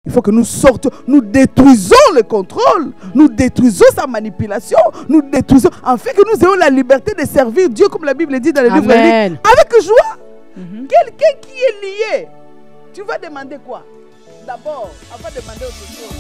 Il faut que nous sortions, nous détruisons le contrôle, nous détruisons sa manipulation, nous détruisons, afin que nous ayons la liberté de servir Dieu, comme la Bible dit dans le livre avec joie. Quelqu'un qui est lié, tu vas demander quoi? D'abord, avant de demander autre chose.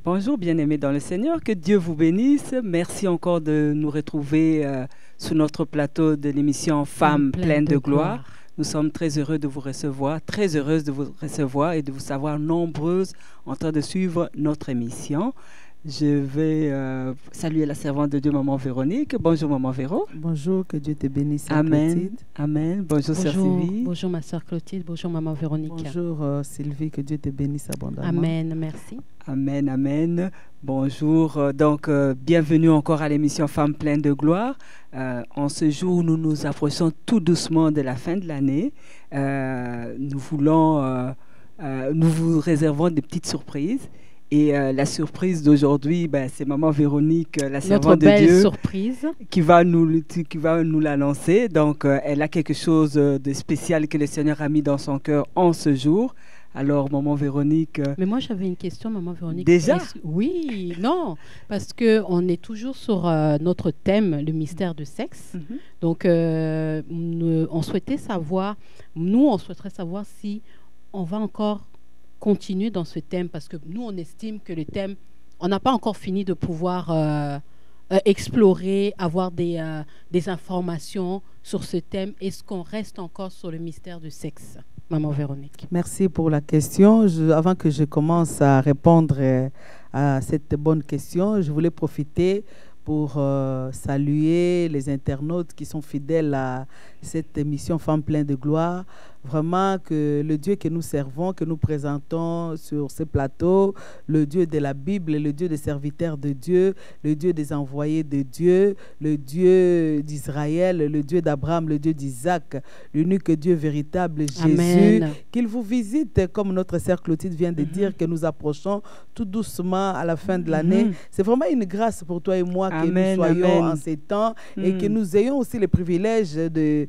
Bonjour bien-aimés dans le Seigneur, que Dieu vous bénisse. Merci encore de nous retrouver sur notre plateau de l'émission Femmes pleines de gloire. Nous sommes très heureux de vous recevoir, très heureuses de vous recevoir et de vous savoir nombreuses en train de suivre notre émission. Je vais saluer la servante de Dieu, Maman Véronique. Bonjour Maman Véro. Bonjour, que Dieu te bénisse. Amen. Clotilde. Amen. Bonjour Sœur Sylvie. Bonjour ma sœur Clotilde. Bonjour Maman Véronique. Bonjour Sylvie, que Dieu te bénisse abondamment. Amen, merci. Amen, amen. Bonjour. Bienvenue encore à l'émission Femmes pleines de gloire. En ce jour où nous nous approchons tout doucement de la fin de l'année, nous vous réservons des petites surprises. Et la surprise d'aujourd'hui, c'est Maman Véronique, la servante de Dieu, surprise, qui va nous l'annoncer. Donc, elle a quelque chose de spécial que le Seigneur a mis dans son cœur en ce jour. Alors, Maman Véronique... Mais moi, j'avais une question, Maman Véronique. Déjà? Oui, non, parce qu'on est toujours sur notre thème, le mystère du sexe. Donc, on souhaitait savoir, on souhaiterait savoir si on va encore continuer dans ce thème, parce que nous, on estime que le thème, on n'a pas encore fini de pouvoir explorer, avoir des informations sur ce thème. Est-ce qu'on reste encore sur le mystère du sexe, Maman Véronique? Merci pour la question. Avant que je commence à répondre à cette bonne question, je voulais profiter pour saluer les internautes qui sont fidèles à cette émission Femmes pleines de gloire. Vraiment que le Dieu que nous servons, que nous présentons sur ce plateau, le Dieu de la Bible, le Dieu des serviteurs de Dieu, le Dieu des envoyés de Dieu, le Dieu d'Israël, le Dieu d'Abraham, le Dieu d'Isaac, l'unique Dieu véritable, Jésus, qu'il vous visite, comme notre sœur Clotilde vient de dire, que nous approchons tout doucement à la fin de l'année. C'est vraiment une grâce pour toi et moi que nous soyons en ces temps et que nous ayons aussi le privilège de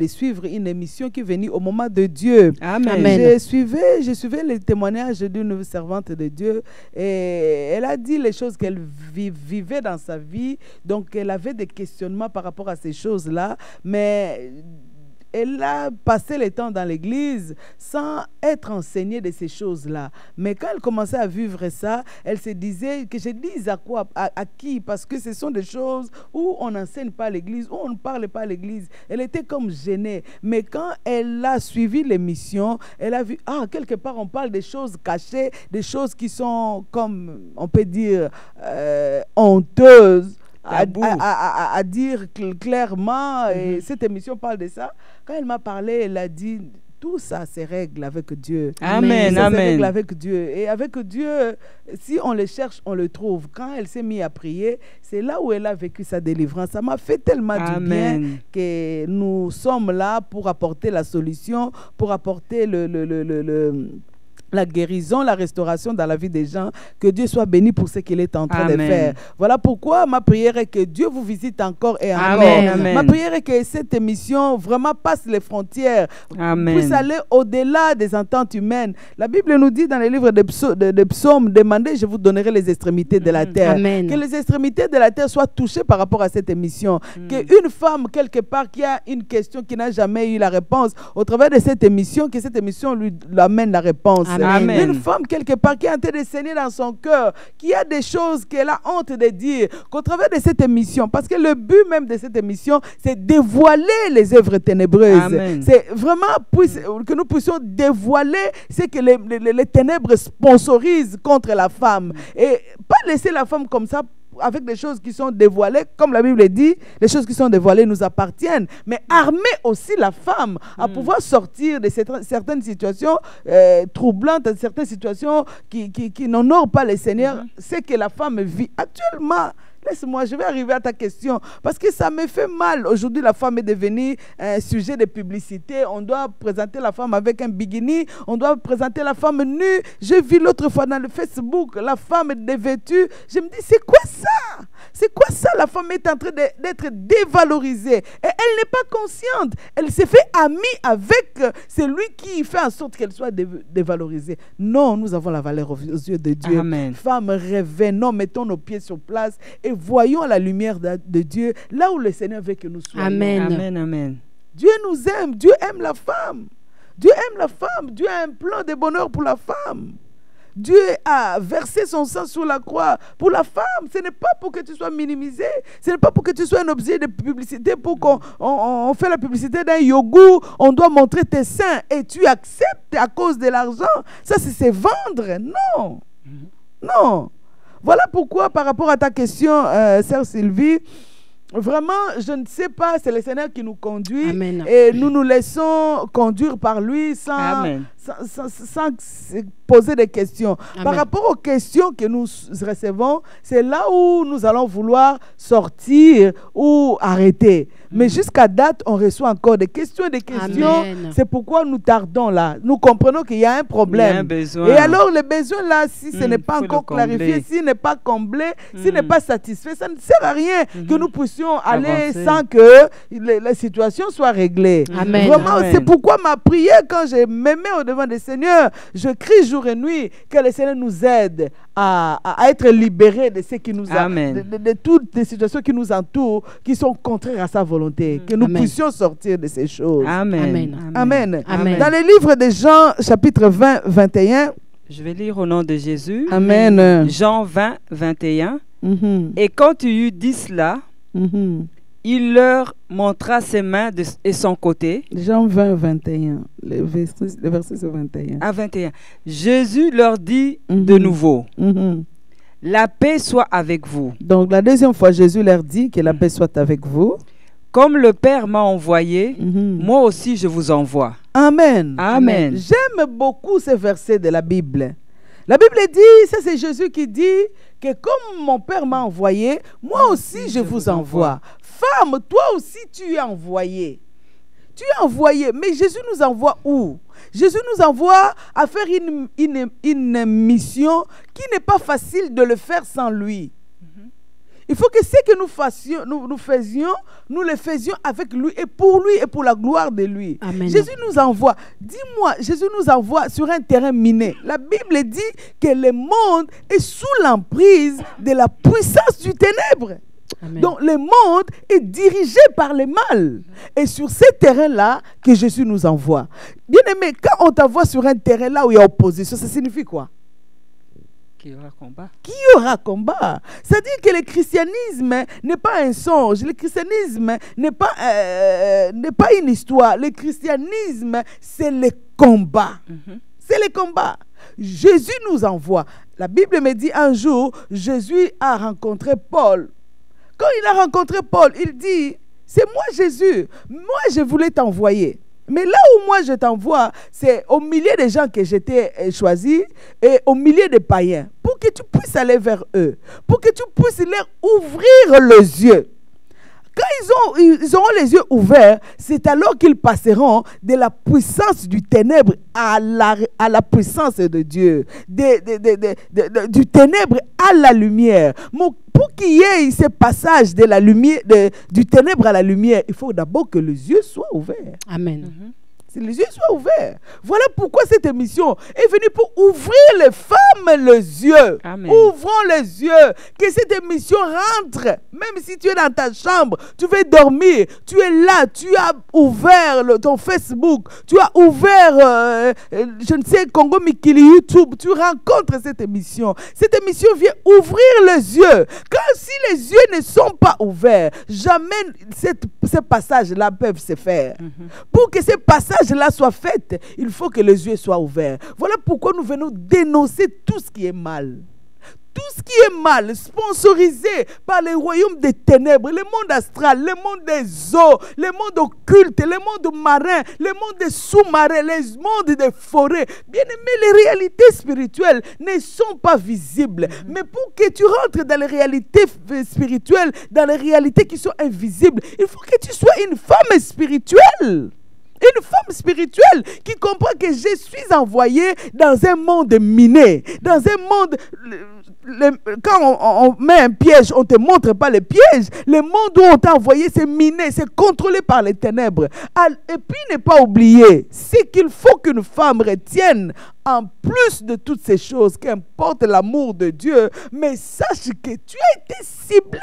suivre une émission qui est venue au moment de Dieu. Amen. Je suivais les témoignages d'une servante de Dieu et elle a dit les choses qu'elle vivait dans sa vie. Donc, elle avait des questionnements par rapport à ces choses-là, mais elle a passé le temps dans l'église sans être enseignée de ces choses-là. Mais quand elle commençait à vivre ça, elle se disait que je dise à quoi, à qui, parce que ce sont des choses où on n'enseigne pas à l'église, où on ne parle pas à l'église. Elle était comme gênée. Mais quand elle a suivi l'émission, elle a vu, quelque part on parle des choses cachées, des choses qui sont comme, on peut dire, honteuses. À dire clairement, et cette émission parle de ça. Quand elle m'a parlé, elle a dit tout ça se règle avec Dieu. Amen, ça amen. se règle avec Dieu. Et avec Dieu, si on le cherche, on le trouve. Quand elle s'est mise à prier, c'est là où elle a vécu sa délivrance. Ça m'a fait tellement du bien que nous sommes là pour apporter la solution, pour apporter la guérison, la restauration dans la vie des gens. Que Dieu soit béni pour ce qu'il est en train de faire. Voilà pourquoi ma prière est que Dieu vous visite encore et encore. Amen. Ma prière est que cette émission vraiment passe les frontières, puisse aller au-delà des ententes humaines. La Bible nous dit dans les livres de psaumes, demandez, je vous donnerai les extrémités de la terre. Amen. Que les extrémités de la terre soient touchées par rapport à cette émission. Qu'une femme, quelque part, qui a une question, qui n'a jamais eu la réponse, au travers de cette émission, que cette émission lui amène la réponse. Amen. Une femme quelque part qui est en train de saigner dans son cœur, qui a des choses qu'elle a honte de dire, qu'au travers de cette émission, parce que le but même de cette émission, c'est dévoiler les œuvres ténébreuses. C'est vraiment que nous puissions dévoiler ce que les ténèbres sponsorisent contre la femme. Et pas laisser la femme comme ça, avec des choses qui sont dévoilées, comme la Bible dit, les choses qui sont dévoilées nous appartiennent, mais armer aussi la femme à pouvoir sortir de certaines situations troublantes, de certaines situations qui n'honorent pas le Seigneur, c'est que la femme vit actuellement. Laisse-moi, je vais arriver à ta question. Parce que ça me fait mal. Aujourd'hui, la femme est devenue un sujet de publicité. On doit présenter la femme avec un bikini. On doit présenter la femme nue. J'ai vu l'autre fois dans le Facebook, la femme dévêtue. Je me dis, c'est quoi ça? C'est quoi ça? La femme est en train d'être dévalorisée. Et elle n'est pas consciente. Elle s'est fait amie avec celui qui fait en sorte qu'elle soit dévalorisée. Non, nous avons la valeur aux yeux de Dieu. Amen. Femme, revenons, mettons nos pieds sur place et voyons la lumière de Dieu là où le Seigneur veut que nous soyons. Amen. Amen, amen. Dieu nous aime, Dieu aime la femme. Dieu aime la femme, Dieu a un plan de bonheur pour la femme. Dieu a versé son sang sur la croix pour la femme. Ce n'est pas pour que tu sois minimisé. Ce n'est pas pour que tu sois un objet de publicité, pour qu'on fait la publicité d'un yogourt. On doit montrer tes seins et tu acceptes à cause de l'argent. Ça, c'est vendre. Non. Non. Voilà pourquoi, par rapport à ta question, sœur Sylvie, vraiment, je ne sais pas, c'est le Seigneur qui nous conduit. Amen. Et nous nous laissons conduire par lui sans poser des questions. Amen. Par rapport aux questions que nous recevons, c'est là où nous allons vouloir sortir ou arrêter. Mais jusqu'à date, on reçoit encore des questions et des questions. Amen. C'est pourquoi nous tardons là. Nous comprenons qu'il y a un problème. Il y a un besoin. Et alors, le besoin là, si ce n'est pas faut encore le combler. clarifié, s'il n'est pas comblé, s'il n'est pas satisfait, ça ne sert à rien que nous puissions aller Avancer. sans que la situation soit réglée. Amen. Vraiment, Amen. c'est pourquoi ma prière, quand je me mets au devant du Seigneur, je crie jour et nuit que le Seigneur nous aide à être libérés de ce qui nous Amen. de toutes les situations qui nous entourent, qui sont contraires à sa volonté. Que nous Amen. puissions sortir de ces choses. Amen. Amen. Amen. Amen. Dans le livre de Jean, chapitre 20, 21. Je vais lire au nom de Jésus. Amen. Jean 20, 21. Mhm. Et quand tu eus dit cela, Mhm. il leur montra ses mains et son côté. Jean 20, 21. Le verset c'est 21. À 21. Jésus leur dit Mhm. de nouveau, Mhm. la paix soit avec vous. Donc la deuxième fois, Jésus leur dit que la paix soit avec vous. Comme le Père m'a envoyé, Mhm. moi aussi je vous envoie. Amen. Amen. J'aime beaucoup ce verset de la Bible. La Bible dit, ça c'est Jésus qui dit que comme mon Père m'a envoyé, moi aussi je vous envoie. Femme, toi aussi tu es envoyée. Tu es envoyée. Mais Jésus nous envoie où? Jésus nous envoie à faire une mission qui n'est pas facile de le faire sans lui. Il faut que ce que nous faisions, nous le faisions avec lui et pour la gloire de lui. Amen. Jésus nous envoie, dis-moi, Jésus nous envoie sur un terrain miné. La Bible dit que le monde est sous l'emprise de la puissance du ténèbre. Amen. Donc le monde est dirigé par le mal. Et sur ce terrain-là que Jésus nous envoie. Bien aimé, quand on t'envoie sur un terrain là où il y a opposition, ça signifie quoi? Qu'il y aura combat. Qu'il y aura combat. C'est-à-dire que le christianisme n'est pas un songe. Le christianisme n'est pas une histoire. Le christianisme, c'est le combat. C'est le combat. Jésus nous envoie. La Bible me dit un jour, Jésus a rencontré Paul. Quand il a rencontré Paul, il dit, c'est moi Jésus. Moi, je voulais t'envoyer. Mais là où moi je t'envoie, c'est au milieu des gens que j'étais choisi et au milieu des païens, pour que tu puisses aller vers eux, pour que tu puisses leur ouvrir les yeux. Quand ils auront les yeux ouverts, c'est alors qu'ils passeront de la puissance du ténèbre à la puissance de Dieu, du ténèbre à la lumière. Pour qu'il y ait ce passage de la lumière, du ténèbre à la lumière, il faut d'abord que les yeux soient ouverts. Amen. Les yeux soient ouverts. Voilà pourquoi cette émission est venue pour ouvrir les femmes les yeux. Amen. Ouvrons les yeux. Que cette émission rentre. Même si tu es dans ta chambre, tu veux dormir, tu es là, tu as ouvert ton Facebook, tu as ouvert, je ne sais, Congo Mikili, YouTube, tu rencontres cette émission. Cette émission vient ouvrir les yeux. Car si les yeux ne sont pas ouverts, jamais ces passages-là peuvent se faire. Pour que ces passages-là soient faits, il faut que les yeux soient ouverts. Voilà pourquoi nous venons dénoncer tout ce qui est mal. Tout ce qui est mal, sponsorisé par les royaumes des ténèbres, le monde astral, le monde des eaux, le monde occulte, le monde marin, le monde des sous-marins, le monde des forêts. Bien aimé, les réalités spirituelles ne sont pas visibles. Mais pour que tu rentres dans les réalités spirituelles, dans les réalités qui sont invisibles, il faut que tu sois une femme spirituelle. Une femme spirituelle qui comprend que je suis envoyée dans un monde miné, dans un monde... Quand on met un piège, on ne te montre pas le piège. Le monde où on t'a envoyé, c'est miné, c'est contrôlé par les ténèbres. Et puis, ne pas oublier, c'est qu'il faut qu'une femme retienne, en plus de toutes ces choses, qu'importe l'amour de Dieu, mais sache que tu as été ciblée.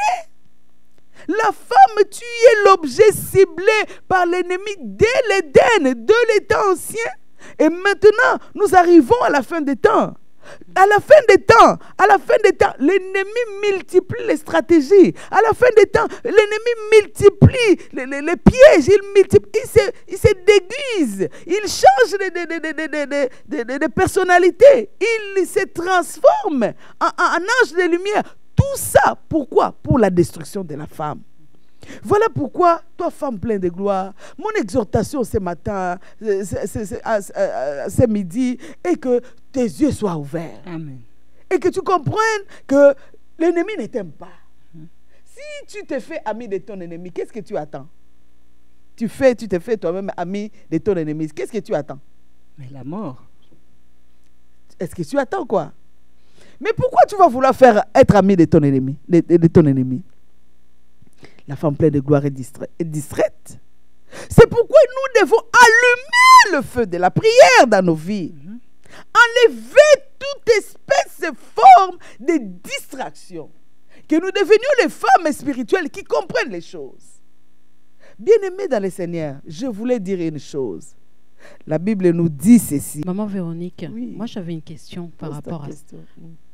La femme, tu es l'objet ciblé par l'ennemi dès l'Éden, de l'état ancien. Et maintenant, nous arrivons à la fin des temps. À la fin des temps, l'ennemi multiplie les stratégies. À la fin des temps, l'ennemi multiplie les pièges. Il se déguise. Il change de personnalité. Il se transforme en ange de lumière. Tout ça, pourquoi? Pour la destruction de la femme. Voilà pourquoi, toi, femme pleine de gloire, mon exhortation ce matin, ce midi, est que tes yeux soient ouverts. Amen. Et que tu comprennes que l'ennemi ne t'aime pas. Si tu te fais ami de ton ennemi, qu'est-ce que tu attends? Tu te fais toi-même ami de ton ennemi. Qu'est-ce que tu attends? Mais la mort. Est-ce que tu attends quoi? Mais pourquoi tu vas vouloir être ami de ton ennemi, de ton ennemi? La femme pleine de gloire est distraite. C'est pourquoi nous devons allumer le feu de la prière dans nos vies. Enlever toute espèce de forme de distraction. Que nous devenions les femmes spirituelles qui comprennent les choses. Bien-aimés dans le Seigneur, je voulais dire une chose. La Bible nous dit ceci. Maman Véronique, oui. Moi j'avais une question par rapport à ça.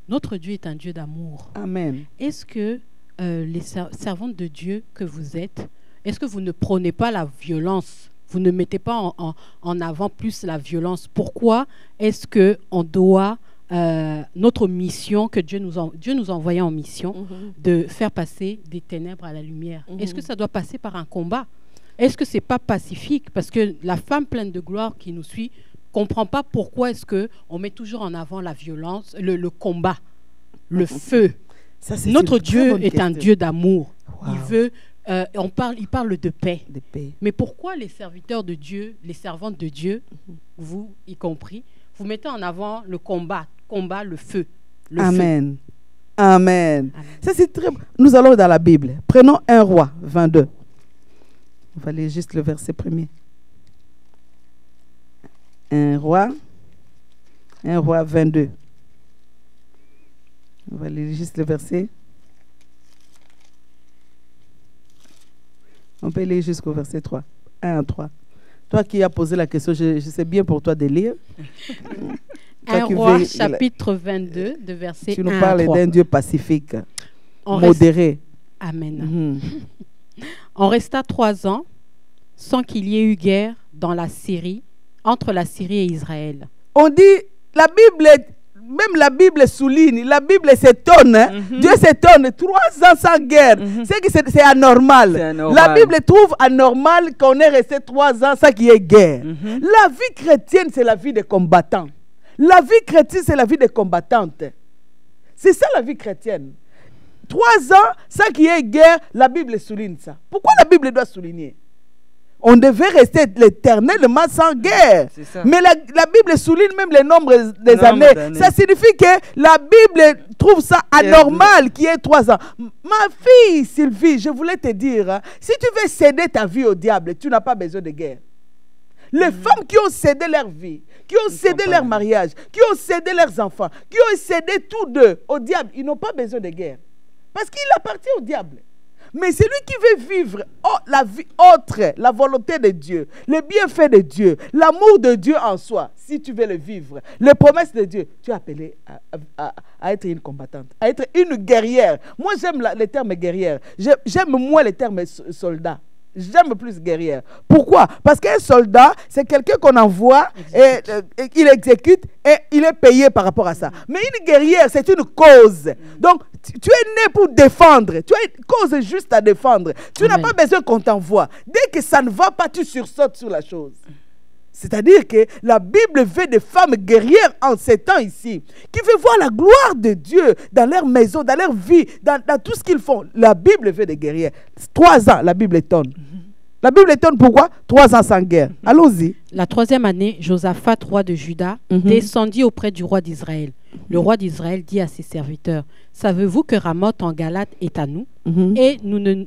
Notre Dieu est un Dieu d'amour. Amen. Est-ce que les servantes de Dieu que vous êtes, est-ce que vous ne prônez pas la violence? Vous ne mettez pas en avant plus la violence? Pourquoi est-ce qu'on doit, notre mission, que Dieu nous a envoyé en mission, de faire passer des ténèbres à la lumière? Est-ce que ça doit passer par un combat? Est-ce que ce n'est pas pacifique? Parce que la femme pleine de gloire qui nous suit ne comprend pas pourquoi est-ce qu'on met toujours en avant la violence, le combat, le feu. Ça, notre Dieu est un Dieu d'amour. Wow. Il parle de paix. Mais pourquoi les serviteurs de Dieu, les servantes de Dieu, vous y compris, vous mettez en avant le combat, le feu, le Amen. Feu. Amen. Ça, c'est très... Nous allons dans la Bible. Prenons 1 Roi 22. On va lire juste le verset premier. 1 Roi 22. On va lire juste le verset. On peut lire jusqu'au verset 3. 1 à 3. Toi qui as posé la question, je sais bien pour toi de lire. 1 Roi, chapitre 22, de verset 1 à 3. Tu nous parles d'un Dieu pacifique, modéré. Amen. On resta 3 ans sans qu'il y ait eu guerre dans la Syrie, entre la Syrie et Israël. On dit, même la Bible souligne, la Bible s'étonne. Hein? Dieu s'étonne. 3 ans sans guerre. C'est anormal. La Bible trouve anormal qu'on ait resté 3 ans sans qu'il y ait guerre. La vie chrétienne, c'est la vie des combattants. La vie chrétienne, c'est la vie des combattantes. C'est ça la vie chrétienne. 3 ans sans qu'il y ait guerre, la Bible souligne ça. Pourquoi la Bible doit souligner? On devait rester éternellement sans guerre. Mais la Bible souligne même le nombre des années. Ça signifie que la Bible trouve ça anormal qu'il y ait 3 ans. Ma fille Sylvie, je voulais te dire, si tu veux céder ta vie au diable, tu n'as pas besoin de guerre. Les femmes qui ont cédé leur vie, qui ont cédé leur mariage, qui ont cédé leurs enfants, qui ont cédé tous deux au diable, ils n'ont pas besoin de guerre. Parce qu'il appartient au diable. Mais celui qui veut vivre la vie autre, la volonté de Dieu, le bienfait de Dieu, l'amour de Dieu en soi, si tu veux le vivre, les promesses de Dieu, tu es appelé à être une combattante, à être une guerrière. Moi, j'aime le terme guerrière. J'aime moins le terme soldat. J'aime plus guerrière. Pourquoi? Parce qu'un soldat, c'est quelqu'un qu'on envoie et il exécute et il est payé par rapport à ça. Mais une guerrière, c'est une cause. Donc, tu es né pour défendre. Tu as une cause juste à défendre. Tu n'as pas besoin qu'on t'envoie. Dès que ça ne va pas, tu sursautes sur la chose. C'est-à-dire que la Bible veut des femmes guerrières en ces temps ici, qui veulent voir la gloire de Dieu dans leur maison, dans leur vie, dans tout ce qu'ils font. La Bible veut des guerrières. 3 ans, la Bible étonne. La Bible étonne pourquoi? 3 ans sans guerre. Allons-y. La 3e année, Josaphat, roi de Juda, descendit auprès du roi d'Israël. Le roi d'Israël dit à ses serviteurs, « Savez-vous que Ramoth en Galate est à nous et nous ne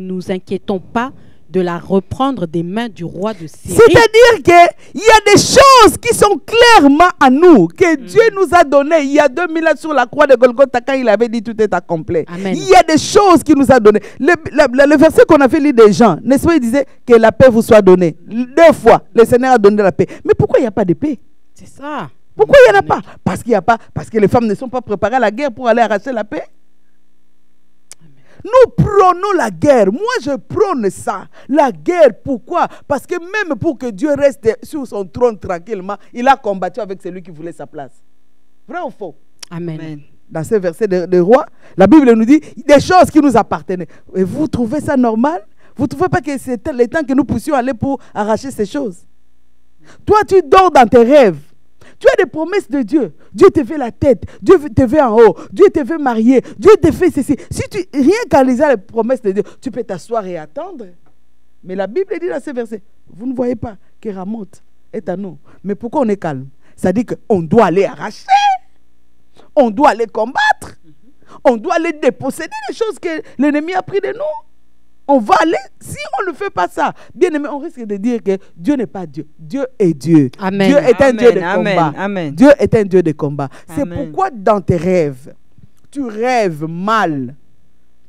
nous inquiétons pas de la reprendre des mains du roi de Syrie. » C'est-à-dire qu'il y a des choses qui sont clairement à nous, que Dieu nous a données il y a 2000 ans sur la croix de Golgotha quand il avait dit tout est accompli. Amen. Il y a des choses qu'il nous a données. Le verset qu'on a fait lire des gens, n'est-ce pas, il disait que la paix vous soit donnée. 2 fois, le Seigneur a donné la paix. Mais pourquoi il n'y a pas de paix? C'est ça. Pourquoi il n'y en a pas? Parce qu'il y a pas, parce que les femmes ne sont pas préparées à la guerre pour aller arracher la paix. Nous prônons la guerre. Moi, je prône ça. La guerre, pourquoi? Parce que même pour que Dieu reste sur son trône tranquillement, il a combattu avec celui qui voulait sa place. Vrai ou faux? Amen. Amen. Dans ce verset de roi, la Bible nous dit des choses qui nous appartenaient. Et vous trouvez ça normal? Vous ne trouvez pas que c'était le temps que nous puissions aller pour arracher ces choses? Toi, tu dors dans tes rêves. Tu as des promesses de Dieu. Dieu te fait la tête. Dieu te fait en haut. Dieu te fait marier. Dieu te fait ceci. Si tu, rien qu'à lire les promesses de Dieu, tu peux t'asseoir et attendre. Mais la Bible dit dans ce verset, vous ne voyez pas que Ramoth est à nous. Mais pourquoi on est calme? Ça dit qu'on doit aller arracher. On doit aller combattre. On doit aller déposséder les choses que l'ennemi a pris de nous. On va aller, si on ne fait pas ça, bien aimé, on risque de dire que Dieu n'est pas Dieu. Dieu est Dieu. Amen. Dieu est un Dieu de Amen. combat. Amen. Dieu est un Dieu de combat. C'est Amen. pourquoi dans tes rêves, tu rêves mal.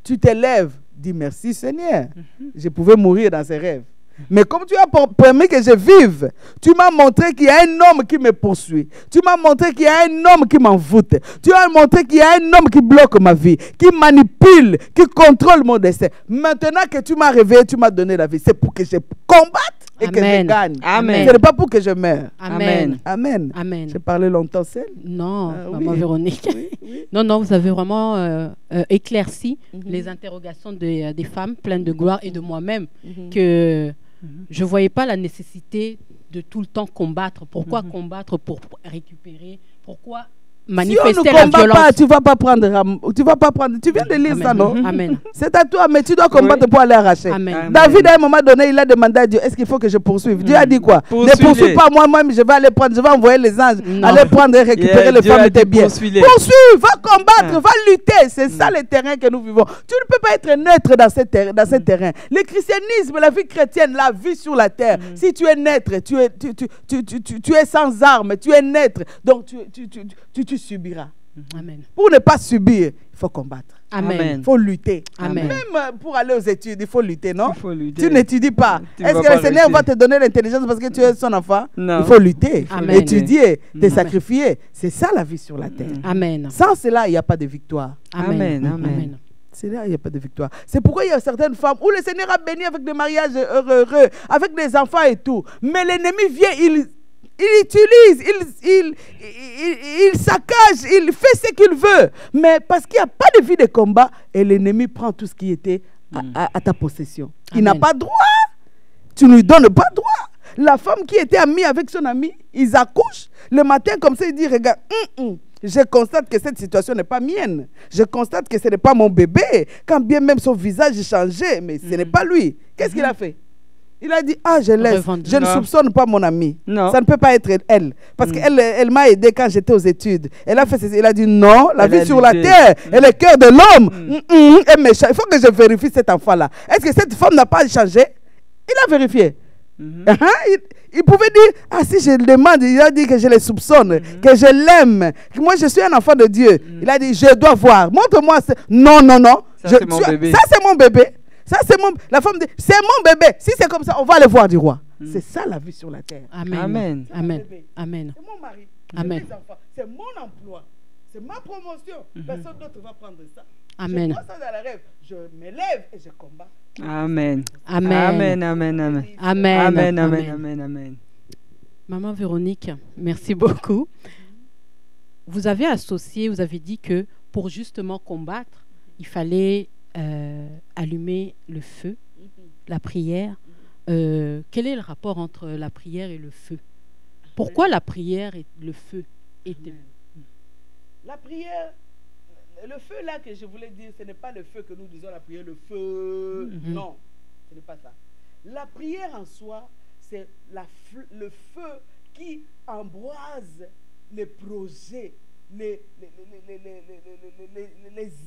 Tu te lèves, dis merci Seigneur. Je pouvais mourir dans ces rêves. Mais comme tu as permis que je vive, tu m'as montré qu'il y a un homme qui me poursuit. Tu m'as montré qu'il y a un homme qui m'envoûte. Tu as montré qu'il y a un homme qui bloque ma vie, qui manipule, qui contrôle mon destin. Maintenant que tu m'as réveillé, tu m'as donné la vie. C'est pour que je combatte et que je gagne. Amen. Ce n'est pas pour que je meure. Amen. Amen. Amen. J'ai parlé longtemps seul. Non, Maman oui. Véronique. Oui, oui. Non, vous avez vraiment éclairci les interrogations des femmes pleines de gloire et de moi-même, que je ne voyais pas la nécessité de tout le temps combattre. Pourquoi combattre pour récupérer? Pourquoi manifester si on ne la combat violence? pas, tu vas pas prendre. Tu viens de lire ça, non? Amen. C'est à toi, mais tu dois combattre pour aller arracher. Amen. David, à un moment donné, il a demandé à Dieu, est-ce qu'il faut que je poursuive? Dieu a dit quoi? Ne poursuis pas moi-même, je vais aller prendre, je vais envoyer les anges, aller prendre et récupérer les femmes et tes biens. Poursuis, va combattre, va lutter. C'est ça le terrain que nous vivons. Tu ne peux pas être neutre dans ce terrain. Le christianisme, la vie chrétienne, la vie sur la terre. Si tu es neutre, tu es sans armes, tu es neutre, donc tu subiras. Amen. Pour ne pas subir, il faut combattre. Amen. Il faut lutter. Amen. Même pour aller aux études, il faut lutter, non? Il faut lutter. Tu n'étudies pas. Est-ce que le Seigneur va te donner l'intelligence parce que tu es son enfant? Non. Il faut lutter, Amen. étudier, te sacrifier. C'est ça la vie sur la terre. Amen. Sans cela, il n'y a pas de victoire. Amen. Amen. C'est là, il n'y a pas de victoire. C'est pourquoi il y a certaines femmes où le Seigneur a béni avec des mariages heureux, avec des enfants et tout. Mais l'ennemi vient, il utilise, il saccage, il fait ce qu'il veut. Mais parce qu'il n'y a pas de vie de combat, et l'ennemi prend tout ce qui était à ta possession. Il n'a pas droit. Tu ne lui donnes pas droit. La femme qui était amie avec son ami, ils accouchent. Le matin, comme ça, il dit, regarde, je constate que cette situation n'est pas mienne. Je constate que ce n'est pas mon bébé. Quand bien même son visage est changé, mais ce n'est pas lui. Qu'est-ce qu'il a fait? Il a dit, je laisse. Je ne soupçonne pas mon amie. Non. Ça ne peut pas être elle. Parce qu'elle m'a aidé quand j'étais aux études. Elle a fait ceci. Il a dit, non, la vie sur la terre et le cœur de l'homme est méchant. Il faut que je vérifie cet enfant-là. Est-ce que cette femme n'a pas changé? Il a vérifié. Il pouvait dire, ah, si je le demande, il a dit que je le soupçonne, que je l'aime, que moi je suis un enfant de Dieu. Il a dit, je dois voir. Montre-moi. Non, non, non. Ça, c'est mon bébé. Ça, c'est mon bébé. Ça, c'est mon... La femme dit, c'est mon bébé. Si c'est comme ça, on va aller voir du roi. C'est ça la vie sur la terre. Amen. Amen. Amen. Amen. C'est mon mari. Amen. C'est mes enfants. C'est mon emploi. C'est ma promotion. Personne d'autre va prendre ça. Amen. Je vois ça dans la rêve. Je m'élève et je combats. Amen. Amen. Amen, amen, amen. Amen. Amen, amen, amen, amen. Maman Véronique, merci beaucoup. Vous avez associé, vous avez dit que pour justement combattre, il fallait allumer le feu, la prière. Quel est le rapport entre la prière et le feu? Pourquoi la prière et le feu étaient... La prière, le feu là que je voulais dire, ce n'est pas le feu que nous disons la prière, le feu. Non, ce n'est pas ça. La prière en soi, c'est le feu qui embrase les projets, les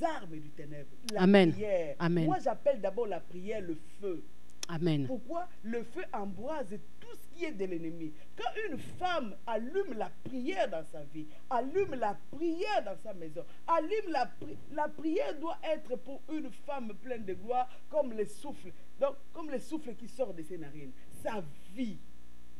armes du ténèbre. La Amen. prière. Amen. Moi, j'appelle d'abord la prière le feu. Amen. Pourquoi? Le feu embrase tout ce qui est de l'ennemi. Quand une femme allume la prière dans sa vie, allume la prière dans sa maison, allume la prière doit être pour une femme pleine de gloire comme le souffle. Donc, comme le souffle qui sort de ses narines. Sa vie.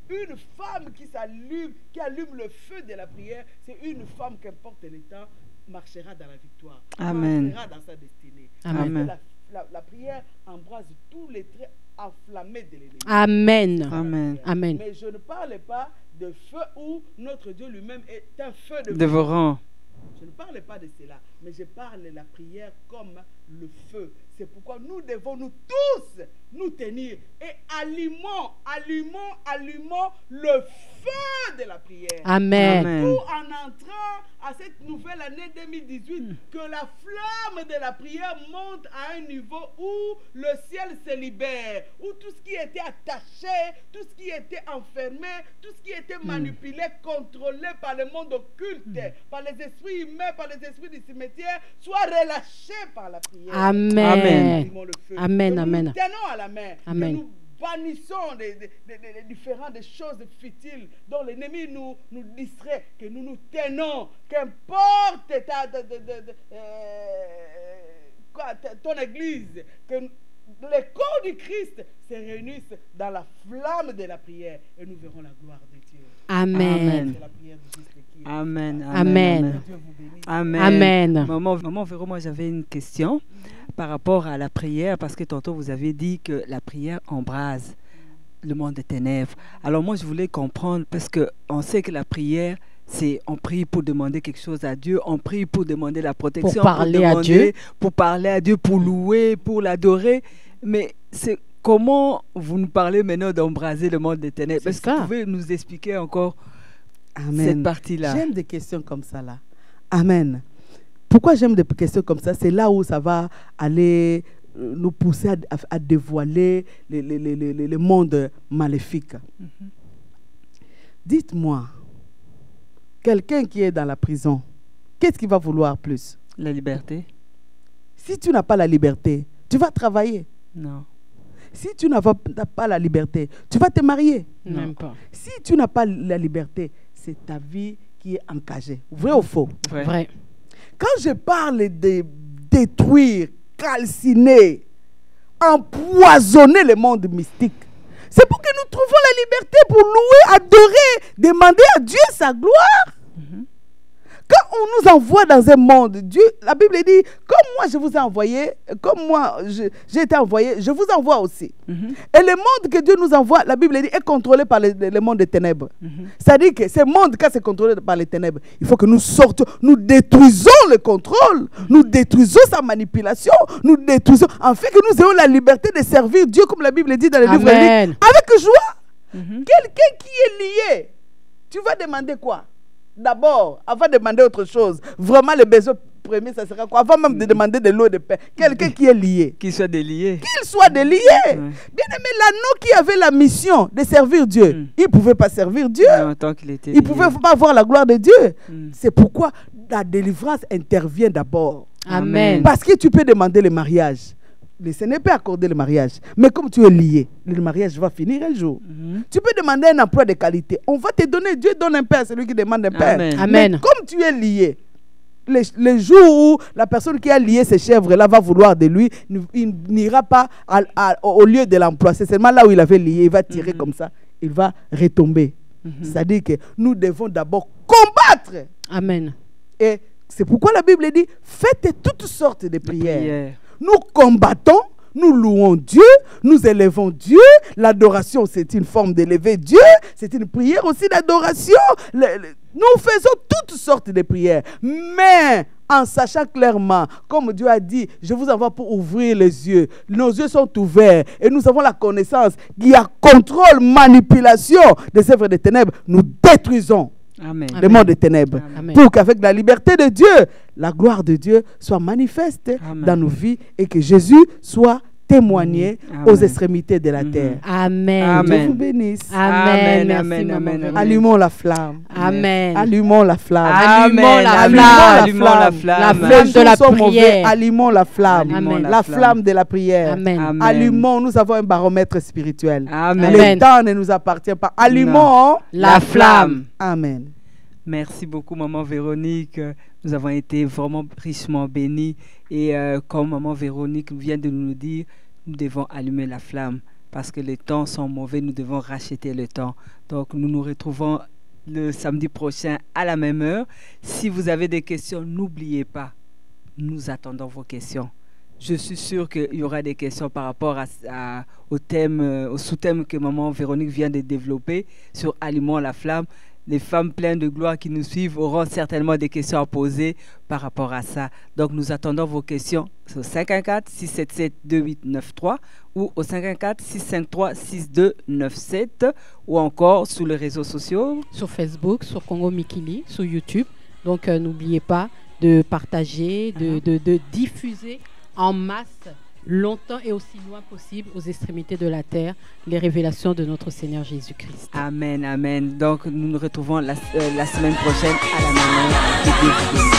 Une femme qui s'allume, qui allume le feu de la prière, c'est une femme, qu'importe l'état, marchera dans la victoire. Amen. Marchera dans sa destinée. Amen. La prière embrase tous les traits enflammés de l'ennemi. Amen. Amen. Amen. Mais je ne parle pas de feu où notre Dieu lui-même est un feu de Dévorant. Je ne parle pas de cela, mais je parle de la prière comme le feu. C'est pourquoi nous devons nous tous nous tenir et allumons le feu de la prière. Amen. Amen. Pour en entrant à cette nouvelle année 2018, que la flamme de la prière monte à un niveau où le ciel se libère, où tout ce qui était attaché, tout ce qui était enfermé, tout ce qui était manipulé, contrôlé par le monde occulte, par les esprits humains, par les esprits du cimetière, soit relâché par la prière. Amen. Allumons le feu. Amen. Que Amen. nous tenons à la main. Amen. Que nous bannissons des différentes choses futiles dont l'ennemi nous distrait, que nous nous tenons, qu'importe ton église, que les corps du Christ se réunissent dans la flamme de la prière et nous verrons la gloire de Dieu. Amen. C'est la prière du juste qui est. Amen. Amen. Dieu vous bénisse. Amen. Amen. Maman Véro, moi j'avais une question par rapport à la prière, parce que tantôt vous avez dit que la prière embrase le monde des ténèbres. Alors moi je voulais comprendre, parce qu'on sait que la prière, c'est on prie pour demander quelque chose à Dieu, on prie pour demander la protection, Pour parler à Dieu. pour parler à Dieu, pour louer, pour l'adorer. Mais c'est comment vous nous parlez maintenant d'embraser le monde des ténèbres? Est-ce que vous pouvez nous expliquer encore cette partie-là? J'aime des questions comme ça là. Amen. Pourquoi j'aime des questions comme ça? C'est là où ça va aller nous pousser à dévoiler le monde maléfique. Dites-moi, quelqu'un qui est dans la prison, qu'est-ce qu'il va vouloir plus? La liberté? Si tu n'as pas la liberté, tu vas travailler. Non. Si tu n'as pas la liberté, tu vas te marier. Même pas. Si tu n'as pas la liberté, c'est ta vie qui est encagée. Vrai ou faux? Vrai. Quand je parle de détruire, calciner, empoisonner le monde mystique, c'est pour que nous trouvions la liberté pour louer, adorer, demander à Dieu sa gloire. Quand on nous envoie dans un monde, Dieu, la Bible dit, comme moi je vous ai envoyé, comme moi j'ai été envoyé, je vous envoie aussi. Et le monde que Dieu nous envoie, la Bible dit, est contrôlé par le monde des ténèbres. C'est-à-dire que ce monde, quand c'est contrôlé par les ténèbres, il faut que nous sortions, nous détruisons le contrôle, nous détruisons sa manipulation, nous détruisons, en fait que nous ayons la liberté de servir Dieu, comme la Bible dit dans le livre de Luc, avec joie. Quelqu'un qui est lié, tu vas demander quoi? D'abord, avant de demander autre chose, vraiment le besoin premier, ça sera quoi? Avant même de demander de l'eau de pain, quelqu'un qui est lié. Qu'il soit délié. Qu'il soit délié. Bien aimé, l'anneau qui avait la mission de servir Dieu, il ne pouvait pas servir Dieu. Non, tant qu'il était il ne pouvait pas voir la gloire de Dieu. C'est pourquoi la délivrance intervient d'abord. Amen. Parce que tu peux demander le mariage. le Seigneur peut accorder le mariage. Mais comme tu es lié, le mariage va finir un jour. Tu peux demander un emploi de qualité. On va te donner, Dieu donne un père à celui qui demande un père. Amen. Mais comme tu es lié, le jour où la personne qui a lié ces chèvres-là va vouloir de lui, il n'ira pas au lieu de l'emploi. C'est seulement là où il avait lié. Il va tirer comme ça. Il va retomber. C'est-à-dire que nous devons d'abord combattre. Amen. Et c'est pourquoi la Bible dit, faites toutes sortes de prières. Nous combattons, nous louons Dieu, nous élevons Dieu. L'adoration, c'est une forme d'élever Dieu. C'est une prière aussi d'adoration. Nous faisons toutes sortes de prières. Mais en sachant clairement, comme Dieu a dit, je vous envoie pour ouvrir les yeux. Nos yeux sont ouverts et nous avons la connaissance qu'il y a contrôle, manipulation des œuvres des ténèbres. Nous détruisons le monde des ténèbres. Amen. Pour qu'avec la liberté de Dieu, la gloire de Dieu soit manifeste dans nos vies et que Jésus soit témoigné aux extrémités de la terre. Amen. Dieu vous bénisse. Amen. Merci, maman. Allumons la flamme. Amen. Allumons la flamme. Allumons la flamme. Allumons la flamme. La flamme de la prière. Allumons la flamme. Amen. La flamme de la prière. Amen. Allumons, nous avons un baromètre spirituel. Amen. Le temps ne nous appartient pas. Allumons la flamme. Amen. Merci beaucoup, Maman Véronique. Nous avons été vraiment richement bénis. Et comme Maman Véronique vient de nous dire, nous devons allumer la flamme. Parce que les temps sont mauvais, nous devons racheter le temps. Donc, nous nous retrouvons le samedi prochain à la même heure. Si vous avez des questions, n'oubliez pas, nous attendons vos questions. Je suis sûr qu'il y aura des questions par rapport au thème, au sous-thème que Maman Véronique vient de développer sur Allumons la flamme. Les femmes pleines de gloire qui nous suivent auront certainement des questions à poser par rapport à ça. Donc, nous attendons vos questions au 514-677-2893 ou au 514-653-6297 ou encore sur les réseaux sociaux. Sur Facebook, sur Congo Mikili, sur YouTube. Donc, n'oubliez pas de partager, de diffuser en masse, longtemps et aussi loin possible aux extrémités de la terre, les révélations de notre Seigneur Jésus-Christ. Amen, amen. Donc, nous nous retrouvons la semaine prochaine à la même heure.